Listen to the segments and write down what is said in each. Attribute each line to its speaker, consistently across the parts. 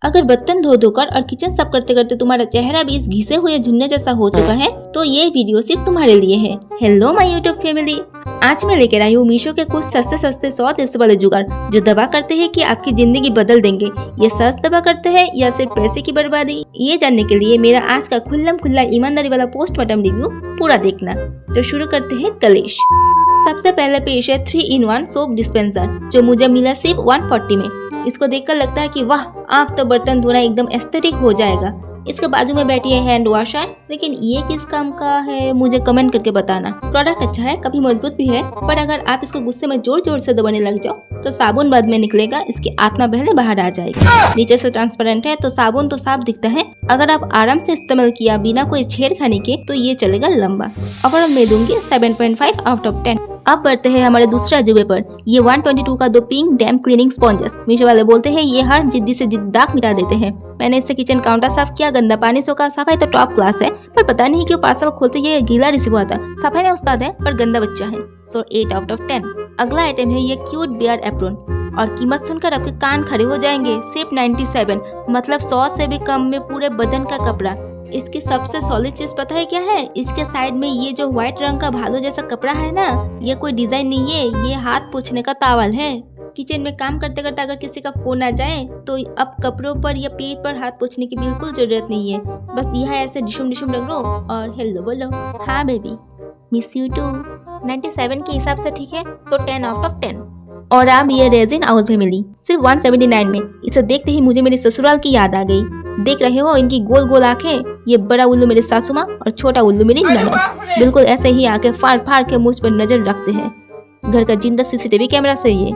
Speaker 1: अगर बर्तन धो धोकर और किचन साफ करते करते तुम्हारा चेहरा भी इस घिसे हुए झुन्ने जैसा हो चुका है तो ये वीडियो सिर्फ तुम्हारे लिए है। हेलो माय यूट्यूब फैमिली, आज मैं लेकर आई हूँ मीशो के कुछ सस्ते 100-150 वाले जुगाड़ जो दावा करते हैं कि आपकी जिंदगी बदल देंगे। ये सच दावा करते हैं या सिर्फ पैसे की बर्बादी? ये जानने के लिए मेरा आज का खुल्ला ईमानदारी वाला पोस्टमार्टम रिव्यू पूरा देखना। तो शुरू करते हैं कलेश। सबसे पहले पेश है 3-in-1 सोप डिस्पेंसर जो मुझे मिला सिर्फ 140 में। इसको देखकर लगता है कि वाह, आप तो बर्तन धोना एकदम एस्थेटिक हो जाएगा। इसके बाजू में बैठी है हैंड वॉशर, लेकिन ये किस काम का है मुझे कमेंट करके बताना। प्रोडक्ट अच्छा है, काफी मजबूत भी है, पर अगर आप इसको गुस्से में जोर से दबाने लग जाओ तो साबुन बाद में निकलेगा, इसकी आत्मा पहले बाहर आ जाएगी। नीचे से ट्रांसपेरेंट है तो साबुन तो साफ दिखता है। अगर आप आराम से इस्तेमाल किया बिना कोई छेड़खानी के तो ये चलेगा लंबा। ओवरऑल मैं दूंगी 7.5 आउट ऑफ 10। अब बढ़ते हैं हमारे दूसरे अजूबे पर। ये 122 का 2 pink dam cleaning sponges. Meesho वाले बोलते हैं ये हर जिद्दी से जिद दाग मिटा देते हैं। मैंने इससे किचन काउंटर साफ किया, गंदा पानी सोखा। सफाई तो टॉप क्लास है, पर पता नहीं क्यों पार्सल खोलते ये गीला रिसीव हुआ था। सफाई में उस्ताद है पर गंदा बच्चा है, सो 8 आउट ऑफ 10। अगला आइटम है ये क्यूट बियर्ड एप्रोन, और कीमत सुनकर आपके कान खड़े हो जाएंगे। सिर्फ 97, मतलब 100 से भी कम में पूरे बदन का कपड़ा। इसकी सबसे सॉलिड चीज पता है क्या है? इसके साइड में ये जो व्हाइट रंग का भालू जैसा कपड़ा है ना, ये कोई डिजाइन नहीं है, ये हाथ पोंछने का तावल है। किचन में काम करते करते अगर किसी का फोन आ जाए तो अब कपड़ों पर या पेट पर हाथ पोंछने की बिल्कुल जरूरत नहीं है। बस यह ऐसे डिशुम रख लो और हेलो बोलो, हाँ बेबी मिस यू टू। 97 के हिसाब से ठीक है, सो 10 आउट ऑफ 10। और अब ये रेजिन आउल फैमिली सिर्फ 179 में। इसे देखते ही मुझे मेरे ससुराल की याद आ गई। देख रहे हो इनकी गोल आंखें? ये बड़ा उल्लू मेरे सासू माँ और छोटा उल्लू मेरी ननद। बिल्कुल ऐसे ही आंखें फाड़ के मुझ पर नजर रखते हैं। घर का जिंदा CCTV कैमरा से ये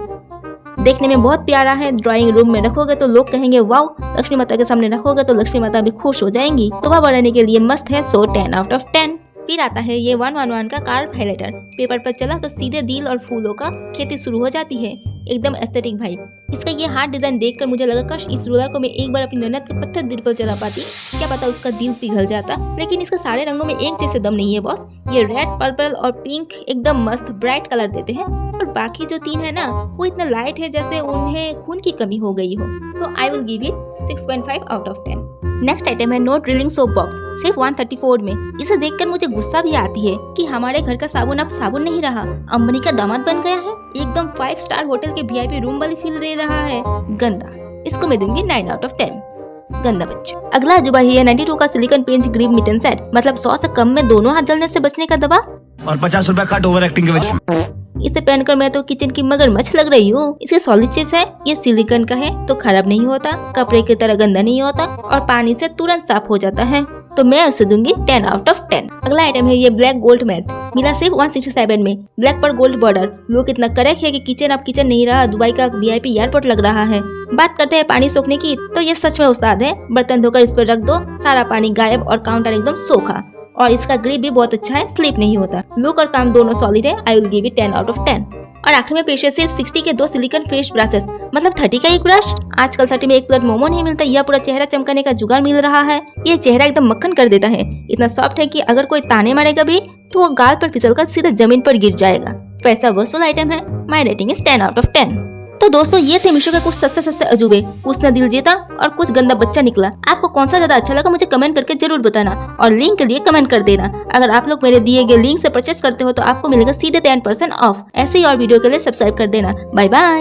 Speaker 1: देखने में बहुत प्यारा है। ड्राइंग रूम में रखोगे तो लोग कहेंगे वाओ, लक्ष्मी माता के सामने रखोगे तो लक्ष्मी माता भी खुश हो जाएंगी। तोबा बढ़ाने के लिए मस्त है, सो 10 आउट ऑफ 10। फिर आता है ये 111 का कार्ब हाइलाइटर। पेपर पर चला तो सीधे दिल और फूलों का खेती शुरू हो जाती है। एकदम एस्थेटिक भाई। इसका ये हार्ड डिजाइन देखकर मुझे लगा काश इस रूलर को मैं एक बार अपनी ननद के पत्थर दिल पर चला पाती, क्या पता उसका दिल पिघल जाता। लेकिन इसके सारे रंगों में एक जैसे दम नहीं है बॉस। ये रेड, पर्पल और पिंक एकदम मस्त ब्राइट कलर देते हैं, और बाकी जो 3 है ना वो इतना लाइट है जैसे उन्हें खून की कमी हो गई हो। So I will give it 6.5 out of 10। Next item है नो ड्रिलिंग सोप बॉक्स, सिर्फ 134 में। इसे देखकर मुझे गुस्सा भी आती है कि हमारे घर का साबुन अब साबुन नहीं रहा, अंबानी का दामाद बन गया है। एकदम 5 स्टार होटल के VIP रूम वाली फील दे रहा है। गंदा। इसको मैं दूंगी 9 आउट ऑफ 10। गंदा बच्चा। अगला अजूबा ही है 92 का सिलिकॉन पेंच ग्रिप मिटन सेट, मतलब 100 से कम में दोनों हाथ जलने से बचने का दवा
Speaker 2: और 50 रुपया कट ओवर एक्टिंग के वजह।
Speaker 1: इसे पहनकर मैं तो किचन की मगरमच्छ लग रही हूँ। इसके सॉलिड चीज है, ये सिलिकॉन का है तो खराब नहीं होता, कपड़े की तरह गंदा नहीं होता और पानी से तुरंत साफ हो जाता है, तो मैं उसे दूंगी 10 आउट ऑफ 10। अगला आइटम है ये ब्लैक गोल्ड मैट, मिला सिर्फ 167 में। ब्लैक पर गोल्ड बॉर्डर, लुक इतना करेक्ट है कि किचन अब किचन नहीं रहा, दुबई का VIP एयरपोर्ट लग रहा है। बात करते हैं पानी सोखने की, तो ये सच में उस्ताद है। बर्तन धोकर इस पर रख दो, सारा पानी गायब और काउंटर एकदम सोखा। और इसका ग्रिप भी बहुत अच्छा है, स्लिप नहीं होता। लुक और काम दोनों सॉलिड है। आई will give it 10 out of 10। और आखिर में पेश है सिर्फ 60 के 2 सिलिकॉन फ्रेश ब्रशेस, मतलब 30 का एक ब्रश। आजकल 30 में एक प्लेट मोमो नहीं मिलता, यह पूरा चेहरा चमकाने का जुगाड़ मिल रहा है। ये चेहरा एकदम मक्खन कर देता है, इतना सॉफ्ट है कि अगर कोई ताने मारेगा भी तो वो गाल पर फिसलकर सीधा जमीन पर गिर जाएगा। पैसा वसूल आइटम है। माई रेटिंग इज 10 आउट ऑफ 10। तो दोस्तों ये थे मीशो के कुछ सस्ते अजूबे। कुछ ने दिल जीता और कुछ गंदा बच्चा निकला। आपको कौन सा ज्यादा अच्छा लगा मुझे कमेंट करके जरूर बताना, और लिंक के लिए कमेंट कर देना। अगर आप लोग मेरे दिए गए लिंक से परचेस करते हो तो आपको मिलेगा सीधे 10% ऑफ। ऐसे ही और वीडियो के लिए सब्सक्राइब कर देना। Bye bye.